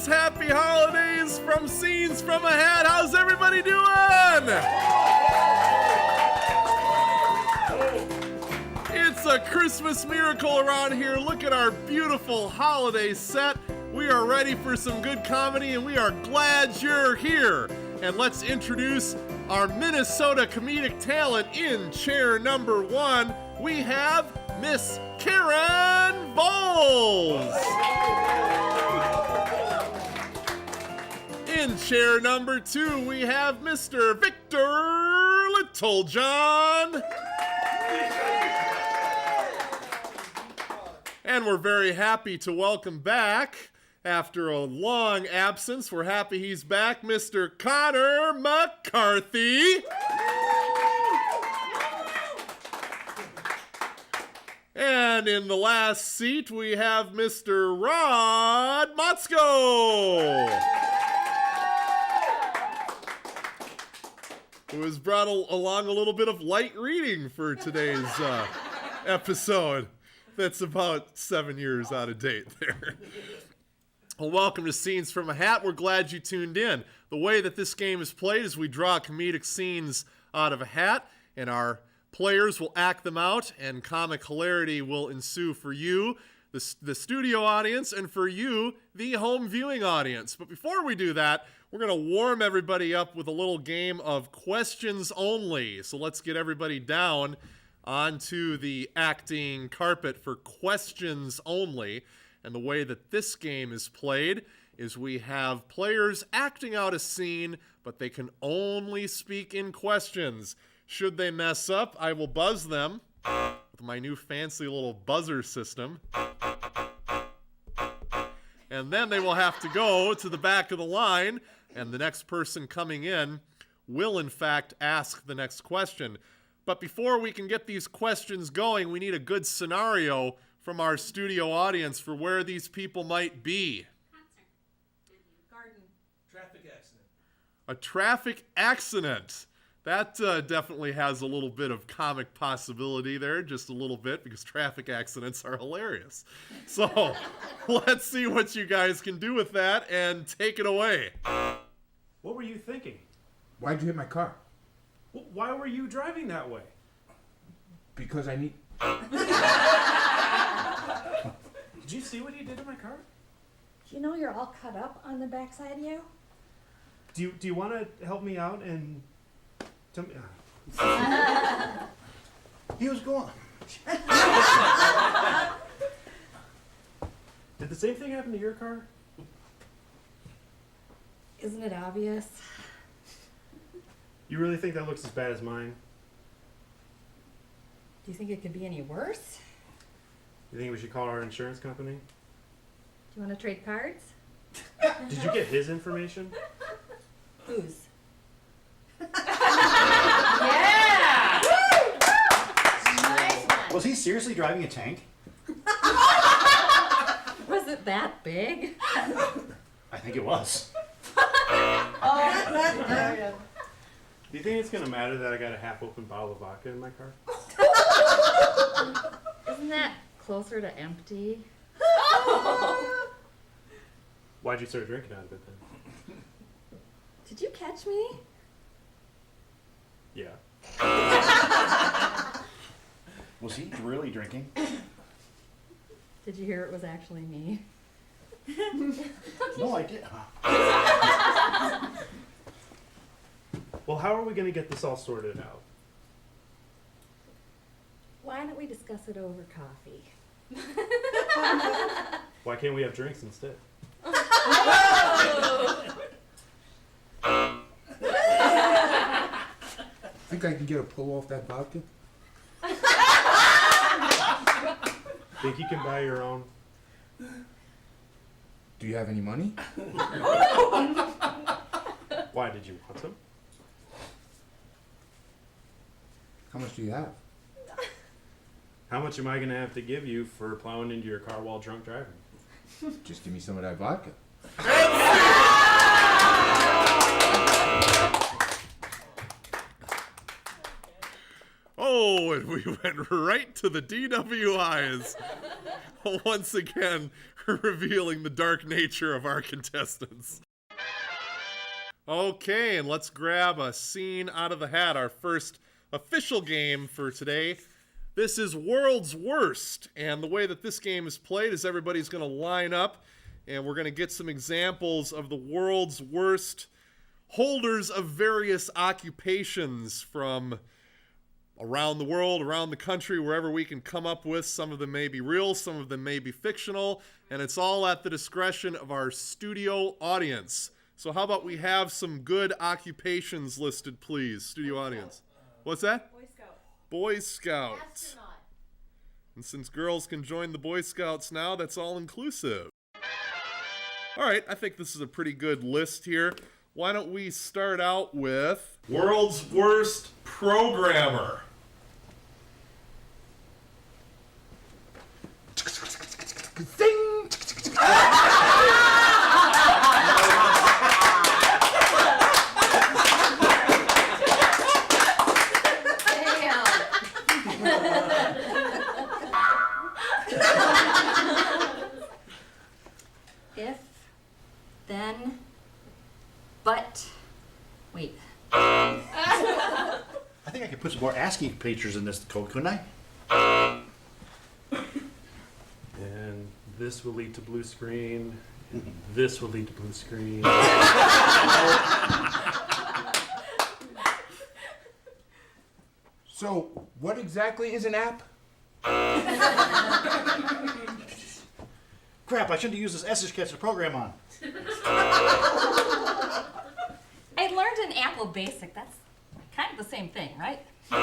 Christmas, happy holidays from Scenes from a Hat. How's everybody doing? It's a Christmas miracle around here. Look at our beautiful holiday set. We are ready for some good comedy, and we are glad you're here. And let's introduce our Minnesota comedic talent in chair number 1. We have Miss Karen VOELS. In chair number 2, we have Mr. Victor LITTLEJOHN. And we're very happy to welcome back, after a long absence, we're happy he's back, Mr. Connor McCarthy. And in the last seat, we have Mr. Rod MOTZKO, who has brought along a little bit of light reading for today's episode. That's about 7 years out of date there. Well, welcome to Scenes from a Hat. We're glad you tuned in. The way that this game is played is we draw comedic scenes out of a hat, and our players will act them out, and comic hilarity will ensue for you, the studio audience, and for you, the home viewing audience. But before we do that, we're going to warm everybody up with a little game of questions only. So let's get everybody down onto the acting carpet for questions only. And the way that this game is played is we have players acting out a scene, but they can only speak in questions. Should they mess up, I will buzz them with my new fancy little buzzer system. And then they will have to go to the back of the line, and the next person coming in will, in fact, ask the next question. But before we can get these questions going, we need a good scenario from our studio audience for where these people might be. Concert. Garden. Traffic accident. A traffic accident. That definitely has a little bit of comic possibility there, just a little bit, because traffic accidents are hilarious. So let's see what you guys can do with that, and take it away. What were you thinking? Why'd you hit my car? Why were you driving that way? Because I need... Did you see what he did to my car? You know you're all cut up on the backside of you? Do you want to help me out and tell me? He was gone. Did the same thing happen to your car? Isn't it obvious? You really think that looks as bad as mine? Do you think it could be any worse? You think we should call our insurance company? Do you want to trade cards? Did you get his information? Whose? Yeah! Nice one. Was he seriously driving a tank? Was it that big? I think it was. Do you think it's going to matter that I got a half-open bottle of vodka in my car? Isn't that closer to empty? Why'd you start drinking out of it then? Did you catch me? Yeah. Was he really drinking? Did you hear it was actually me? No, I did. Well, how are we going to get this all sorted out? Why don't we discuss it over coffee? Why can't we have drinks instead? Think I can get a pull off that vodka? Think you can buy your own? Do you have any money? Why, did you want some? How much do you have? How much am I going to have to give you for plowing into your car while drunk driving? Just give me some of that vodka. Oh, and we went right to the DWIs. Once again, revealing the dark nature of our contestants. Okay, and let's grab a scene out of the hat. Our first official game for today. This is World's Worst, and the way that this game is played is everybody's going to line up, and we're going to get some examples of the world's worst holders of various occupations from around the world, around the country, wherever we can come up with. Some of them may be real, some of them may be fictional, and it's all at the discretion of our studio audience. So how about we have some good occupations listed, please, studio audience. What's that? Boy Scout. Boy Scout. Astronaut. And since girls can join the Boy Scouts now, that's all inclusive. All right, I think this is a pretty good list here. Why don't we start out with World's Worst Programmer. Zing! If, then, but, wait. I think I could put some more ASCII pictures in this code, couldn't I? And this will lead to blue screen. And this will lead to blue screen. So, what exactly is an app? Crap, I shouldn't have used this Etch-a-Sketch to program on. I learned in Apple Basic. That's kind of the same thing, right? All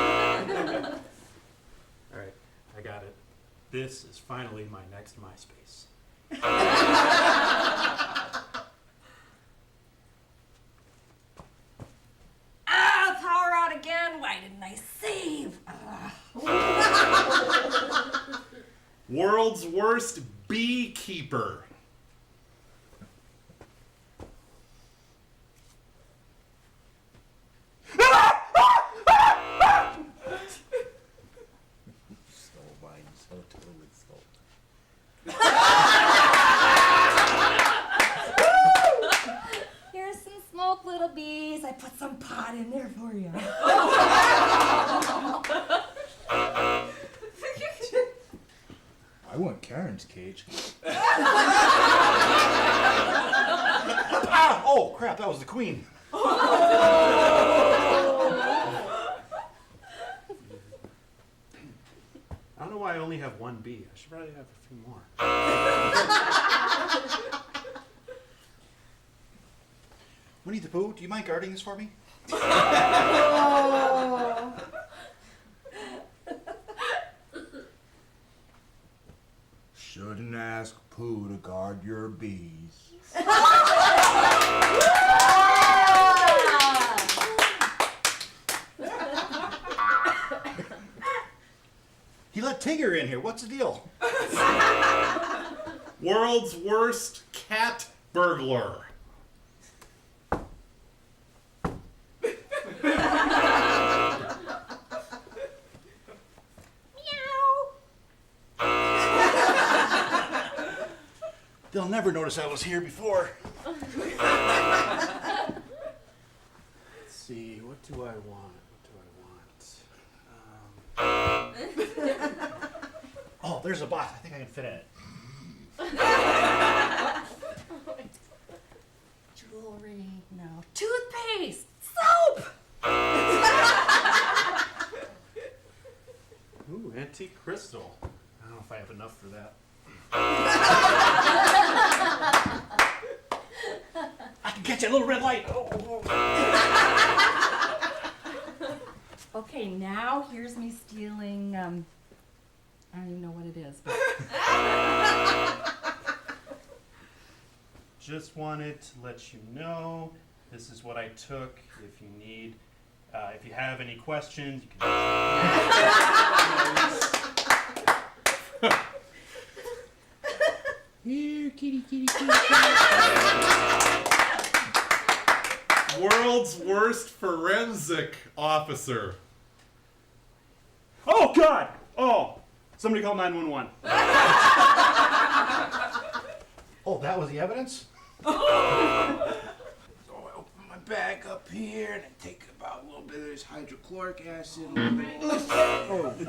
right, I got it. This is finally my next MySpace. Ah, power out again. Why didn't I save? World's Worst Beekeeper. Stole mine, so totally stole. Here's some smoke, little bees. I put some pot in there for you. I want Karen's cage. Ah! Oh, crap, that was the queen. I don't know why I only have one bee. I should probably have a few more. Winnie the Pooh, do you mind guarding this for me? Shouldn't ask Pooh to guard your bees. He let Tigger in here. What's the deal? World's Worst Cat Burglar. They'll never notice I was here before. Let's see, what do I want? Oh, there's a box. I think I can fit in it. Jewelry, no. Toothpaste, soap. Ooh, antique crystal. I don't know if I have enough for that. I can catch that little red light. Oh. Okay, now here's me stealing, I don't even know what it is, but Just wanted to let you know this is what I took. If you need, if you have any questions, you can. Here, kitty, kitty, kitty. World's Worst Forensic Officer. Oh, God! Oh, somebody call 911. Oh, that was the evidence? So I open my bag up here and I take about a little bit of this hydrochloric acid. A little bit of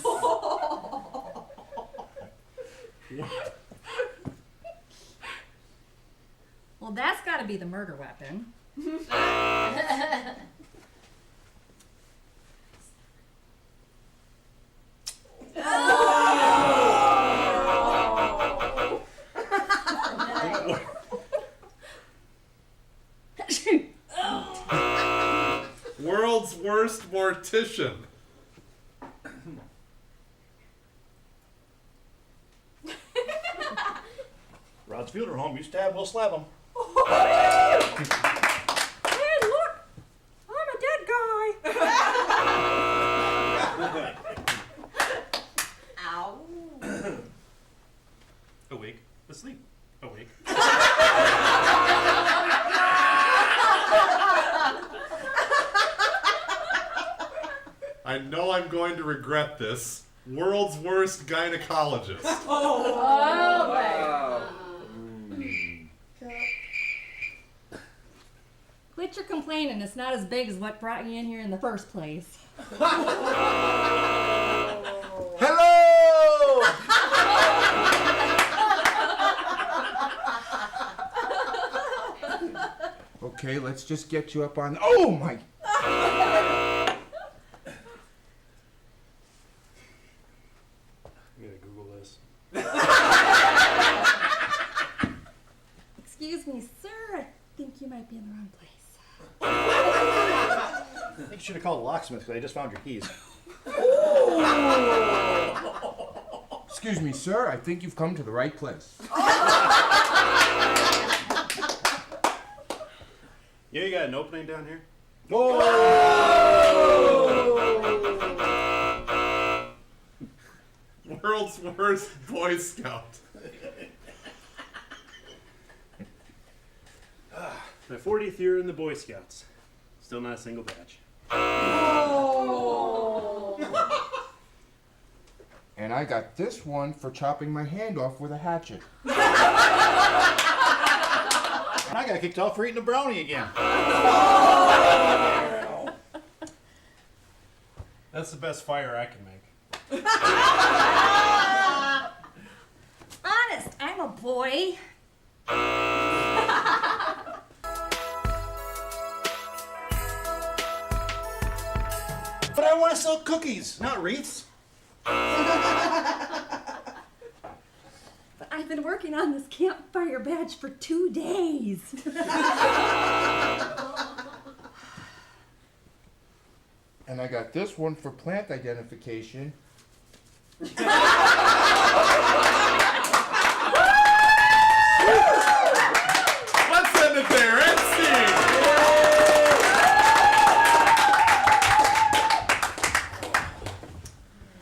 oh, damn. Well, that's got to be the murder weapon. World's worst mortician. Rod's funeral home, you stab, we'll slap him. Hey, look! I'm a dead guy. Ow. Awake, asleep, awake. I know I'm going to regret this. World's worst gynecologist. Quit your complaining. It's not as big as what brought you in here in the first place. Hello! Okay, let's just get you up on. Oh my! I'm gonna Google this. Excuse me, sir. I think you might be in the wrong place. I think you should have called a locksmith because I just found your keys. Excuse me, sir. I think you've come to the right place. Yeah, you got an opening down here? World's worst Boy Scout. My 40th year in the Boy Scouts. Still not a single badge. And I got this one for chopping my hand off with a hatchet. And I got kicked out for eating a brownie again. That's the best fire I can make. Honest, I'm a boy. But I want to sell cookies, not wreaths. But I've been working on this campfire badge for 2 days. And I got this one for plant identification. Let's end it there. End scene.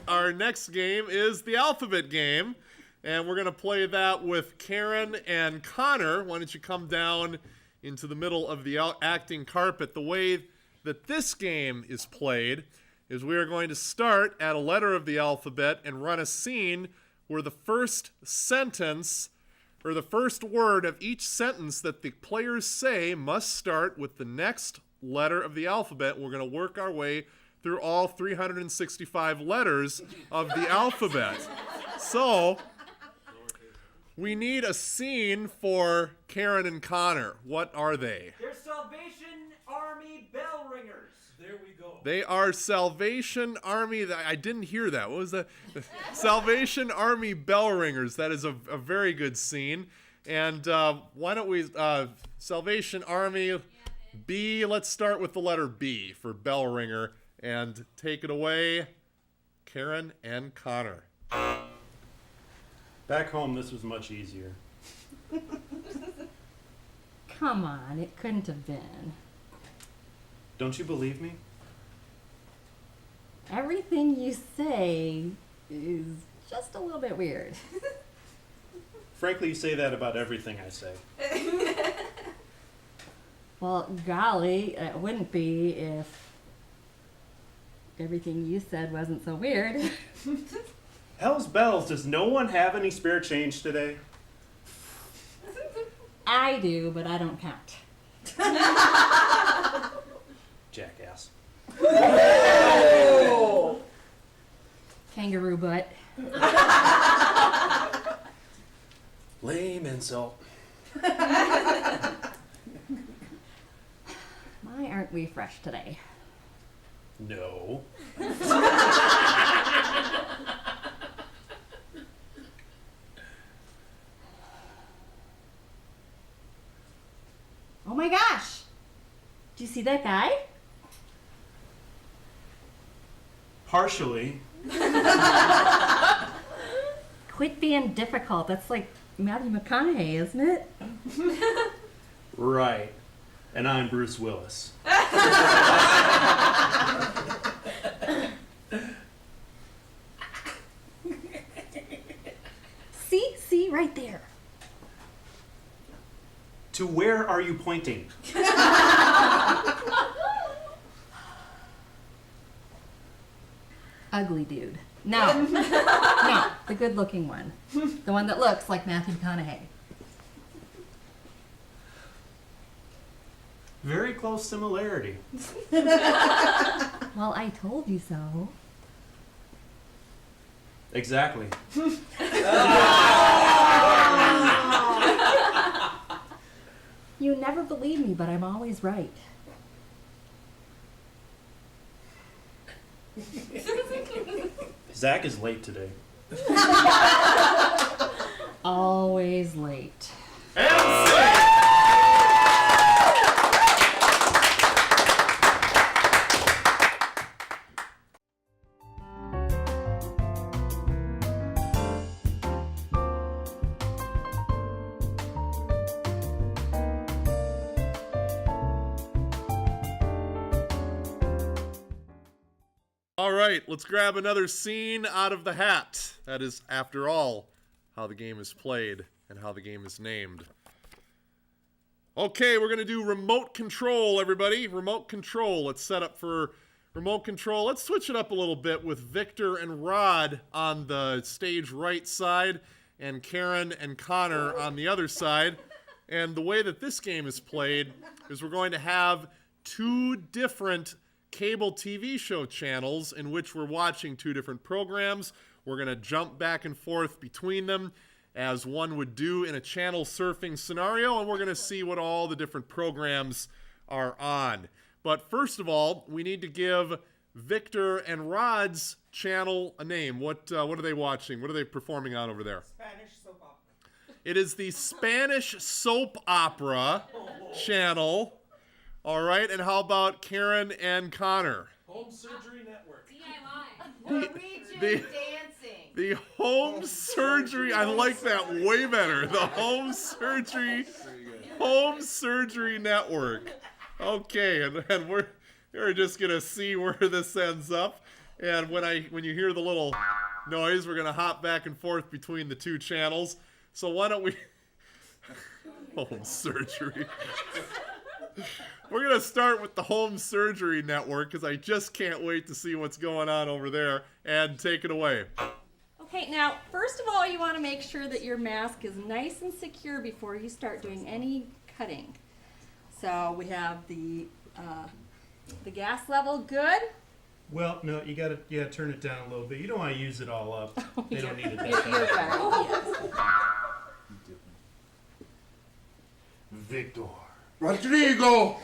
Our next game is the alphabet game, and we're going to play that with Karen and Connor. Why don't you come down into the middle of the acting carpet? The way that this game is played is we are going to start at a letter of the alphabet and run a scene where the first sentence or the first word of each sentence that the players say must start with the next letter of the alphabet. We're going to work our way through all 365 letters of the alphabet. So, we need a scene for Karen and Connor. What are they? They're Salvation Army bell ringers. There we go. They are Salvation Army. I didn't hear that. What was that? Salvation Army bell ringers. That is a very good scene. And why don't we, Salvation Army B, let's start with the letter B for bell ringer. And take it away, Karen and Connor. Back home, this was much easier. Come on, it couldn't have been. Don't you believe me? Everything you say is just a little bit weird. Frankly, you say that about everything I say. Well, golly, it wouldn't be if everything you said wasn't so weird. Hell's bells, does no one have any spare change today? I do, but I don't count. Jackass. Kangaroo butt. Lame insult. Why aren't we fresh today? No. Oh my gosh! Did you see that guy? Partially. Quit being difficult. That's like Matthew McConaughey, isn't it? Right. And I'm Bruce Willis. See, right there. To where are you pointing? Ugly dude. No. No, the good looking one. The one that looks like Matthew McConaughey. Very close similarity. Well, I told you so. Exactly. You never believe me, but I'm always right. Zach is late today. Always late. All right, let's grab another scene out of the hat. That is, after all, how the game is played and how the game is named. Okay, we're going to do remote control, everybody. Remote control. Let's set up for remote control. Let's switch it up a little bit with Victor and Rod on the stage right side and Karen and Connor on the other side. And the way that this game is played is we're going to have two different cable TV show channels in which we're watching two different programs. We're going to jump back and forth between them as one would do in a channel surfing scenario, and we're going to see what all the different programs are on. But first of all, we need to give Victor and Rod's channel a name. What are they watching? What are they performing on over there? Spanish soap opera. It is the Spanish soap opera channel. All right, and how about Karen and Connor? Home Surgery Network. Norwegian the- dancing. The home surgery, I like that way better. The home surgery network. Okay, and we're just gonna see where this ends up. And when you hear the little noise, we're gonna hop back and forth between the two channels. So why don't we home surgery. We're going to start with the home surgery network because I just can't wait to see what's going on over there. And take it away. Okay, now, first of all, you want to make sure that your mask is nice and secure before you start doing any cutting. So we have the gas level good. Well, no, you gotta turn it down a little bit. You don't want to use it all up. They don't need it that You're bad. right, yes. Victor. Rodrigo!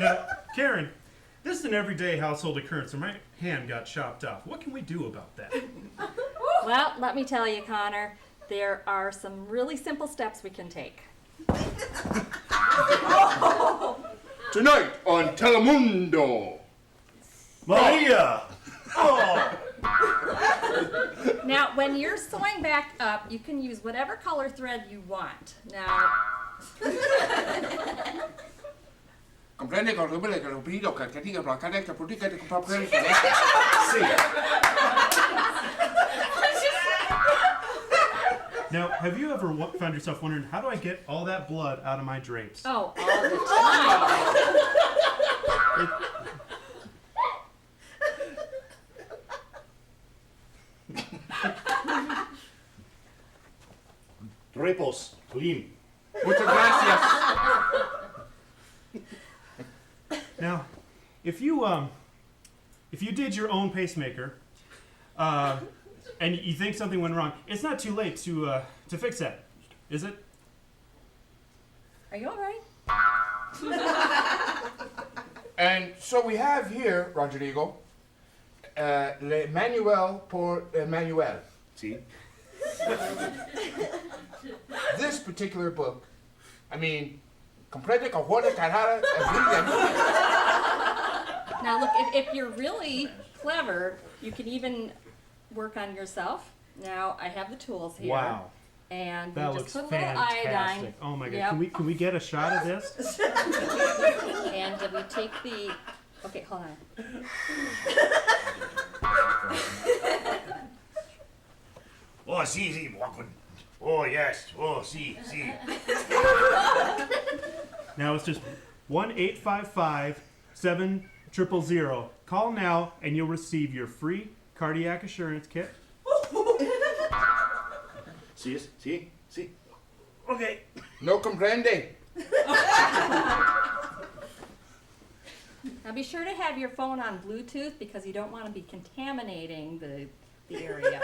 Now, Karen, this is an everyday household occurrence where my hand got chopped off. What can we do about that? Well, let me tell you, Connor, there are some really simple steps we can take. Tonight on Telemundo. Maria! Oh! Now, when you're sewing back up, you can use whatever color thread you want. Now, Comprende con que lo pido que diga para cada que publica de comprar. Now, have you ever found yourself wondering, how do I get all that blood out of my drapes? Oh, all the time. Drapes, clean. Muchas gracias. Now, if you did your own pacemaker, and you think something went wrong, it's not too late to fix that, is it? Are you all right? And so we have here, Rodrigo, le manual por el manual. See? This particular book, I mean, comprende cojones carajada everything. Now look, if you're really clever, you can even work on yourself. Now I have the tools here. Wow. And That we looks just put a little iodine. fantastic. Oh my god. Yep. Can we get a shot of this? And we take the. Okay, hold on. Oh, see, Walkman. Oh, yes. Oh, see. Now it's just 1-855-7000. Call now and you'll receive your free cardiac assurance kit. See? Okay. No comprende. Now be sure to have your phone on Bluetooth because you don't want to be contaminating the area.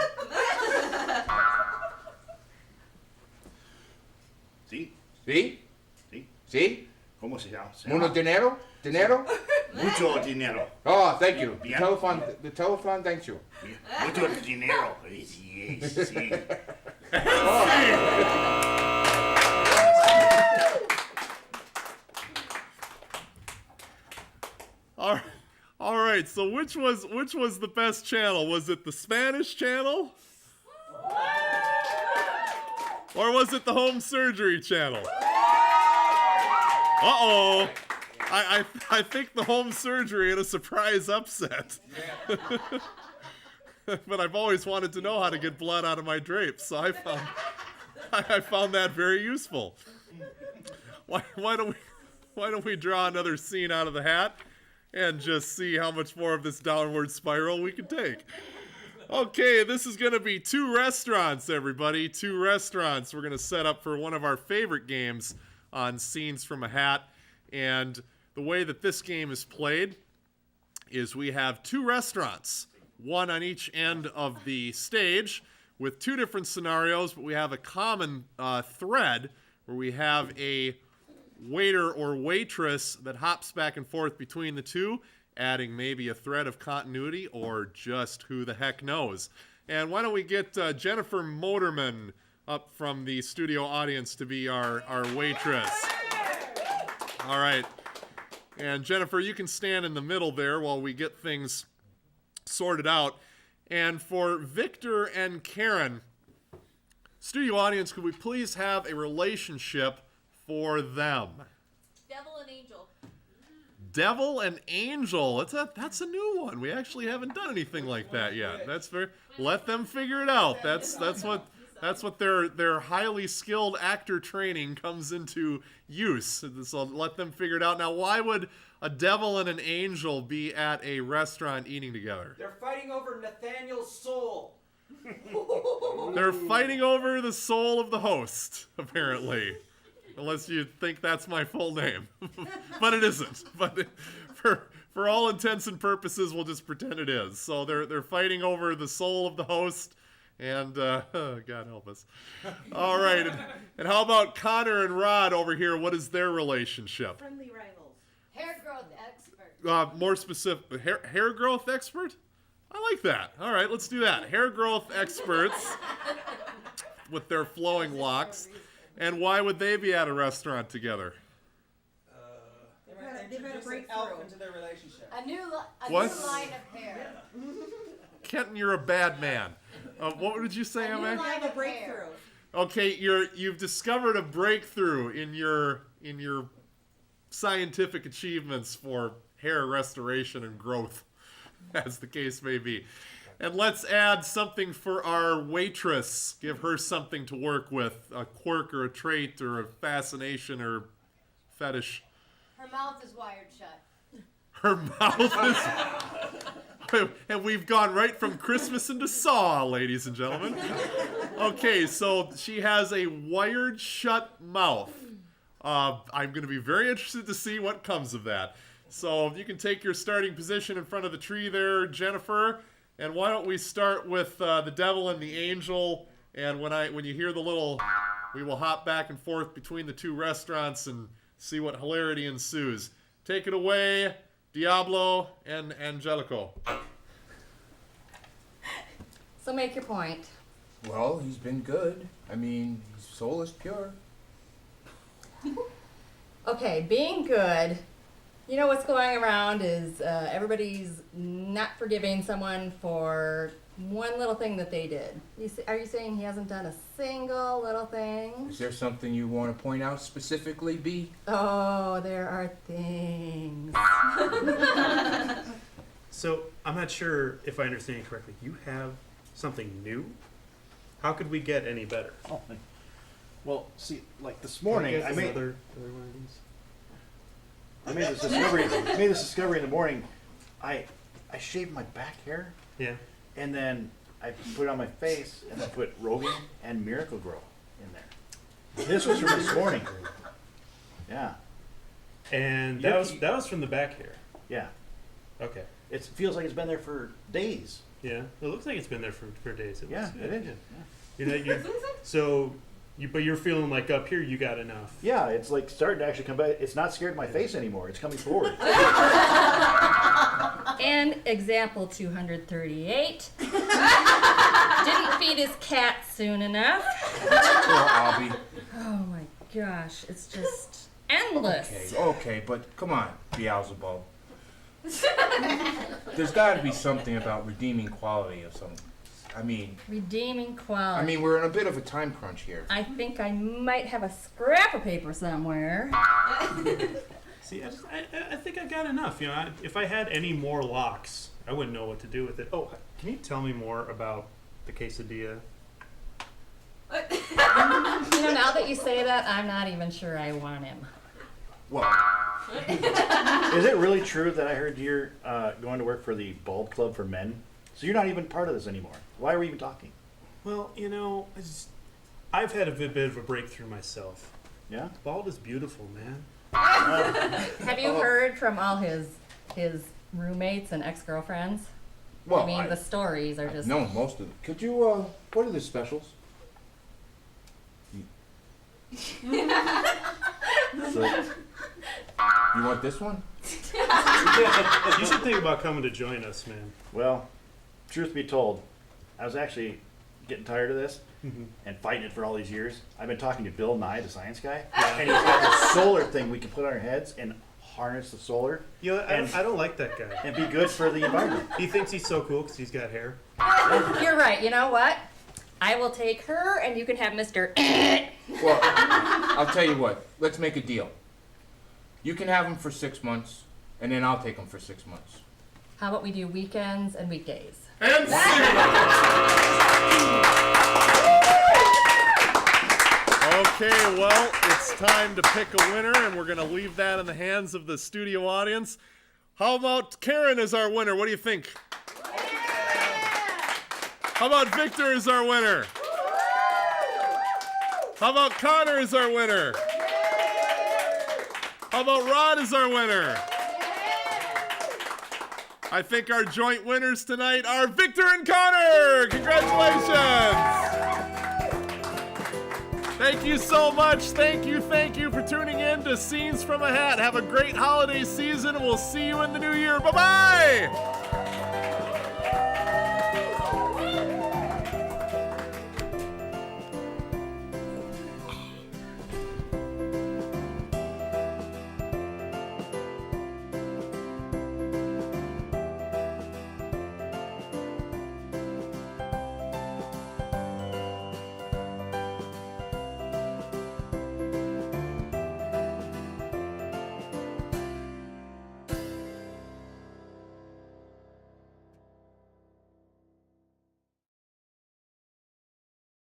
See? ¿Sí? See? ¿Sí? ¿Cómo se llama? Mucho dinero? Dinero? Mucho dinero. Oh, thank you. The Bien. telephone thanks you. Mucho dinero. Sí. All right. So which was the best channel? Was it the Spanish channel? Or was it the home surgery channel? Uh-oh. I think the home surgery had a surprise upset. But I've always wanted to know how to get blood out of my drapes, so I found that very useful. Why don't we draw another scene out of the hat and just see how much more of this downward spiral we can take. Okay, this is going to be 2 restaurants, everybody. 2 restaurants we're going to set up for one of our favorite games on Scenes from a Hat. And the way that this game is played is we have 2 restaurants, one on each end of the stage with 2 different scenarios, but we have a common thread where we have a waiter or waitress that hops back and forth between the 2, adding maybe a thread of continuity or just who the heck knows. And why don't we get Jennifer Modderman up from the studio audience to be our waitress. All right. And Jennifer, you can stand in the middle there while we get things sorted out. And for Victor and Karen, studio audience, could we please have a relationship for them? Devil and angel. Devil and angel. That's a new one. We actually haven't done anything like that yet. That's very. Let them figure it out. That's what their highly skilled actor training comes into use. So let them figure it out. Now, why would a devil and an angel be at a restaurant eating together? They're fighting over Nathaniel's soul. They're fighting over the soul of the host, apparently. Unless you think that's my full name. But it isn't. But for all intents and purposes, we'll just pretend it is. So they're fighting over the soul of the host. And, God help us. All right. And how about Connor and Rod over here? What is their relationship? Friendly rivals. Hair growth expert. More specific, hair growth expert? I like that. All right, let's do that. Hair growth experts with their flowing locks. And why would they be at a restaurant together? They've had a breakthrough into their relationship. A new What? line of hair. Kenton, you're a bad man. What did you say, A new Emma? line of hair. Okay, you've discovered a breakthrough in your scientific achievements for hair restoration and growth, as the case may be. And let's add something for our waitress. Give her something to work with. A quirk or a trait or a fascination or fetish. Her mouth is wired shut. Her mouth is... And we've gone right from Christmas into Saw, ladies and gentlemen. Okay, so she has a wired shut mouth. I'm going to be very interested to see what comes of that. So if you can take your starting position in front of the tree there, Jennifer. And why don't we start with the devil and the angel? And when you hear the little, we will hop back and forth between the two restaurants and see what hilarity ensues. Take it away, Diablo and Angelico. So make your point. Well, he's been good. I mean, his soul is pure. Okay, being good. You know what's going around is everybody's not forgiving someone for one little thing that they did. Are you saying he hasn't done a single little thing? Is there something you want to point out specifically, B? Oh, there are things. So I'm not sure if I understand you correctly. You have something new? How could we get any better? Oh, well, see, like this morning, I made another one of these. I made this discovery in the morning. I shaved my back hair, Yeah. and then I put it on my face, and I put Rogan and Miracle Grow in there. This was from this morning. Yeah, And Yeah, that was from the back hair. yeah. Okay. It feels like it's been there for days. Yeah. It looks like it's been there for days. Yeah, looks it good. is. Yeah. But you're feeling like up here you got enough. Yeah, it's like starting to actually come back. It's not scared of my face anymore. It's coming forward. And example 238. Didn't feed his cat soon enough. Poor Albie. Oh my gosh, it's just endless. Okay, but come on, Beelzebub. There's got to be something about redeeming quality of some. Redeeming quality. I mean, we're in a bit of a time crunch here. I think I might have a scrap of paper somewhere. See, I think I got enough. You know, if I had any more locks, I wouldn't know what to do with it. Oh, can you tell me more about the quesadilla? You know, now that you say that, I'm not even sure I want him. Well, Is it really true that I heard you're going to work for the Bulb Club for Men? So you're not even part of this anymore. Why are we even talking? Well, you know, I've had a bit of a breakthrough myself. Yeah? Bald is beautiful, man. Have you heard from all his roommates and ex-girlfriends? well, I mean, the stories are just... no, most of them. Could you, what are the specials? So, You want this one? You should think about coming to join us, man. well, truth be told, I was actually getting tired of this and fighting it for all these years. I've been talking to Bill Nye, the science guy, and he's got this solar thing we can put on our heads and harness the solar You know, And- I don't like that guy. and be good for the environment. He thinks he's so cool because he's got hair. You're right. You know what? I will take her, and you can have Mr. Well, I'll tell you what. Let's make a deal. You can have them for 6 months, and then I'll take them for 6 months. How about we do weekends and weekdays? And okay, well, it's time to pick a winner, and we're going to leave that in the hands of the studio audience. How about Karen as our winner? What do you think? How about Victor as our winner? How about Connor as our winner? How about Rod as our winner? I think our joint winners tonight are Victor and Connor! Congratulations! Thank you so much. Thank you for tuning in to Scenes from a Hat. Have a great holiday season, and we'll see you in the new year. Bye-bye!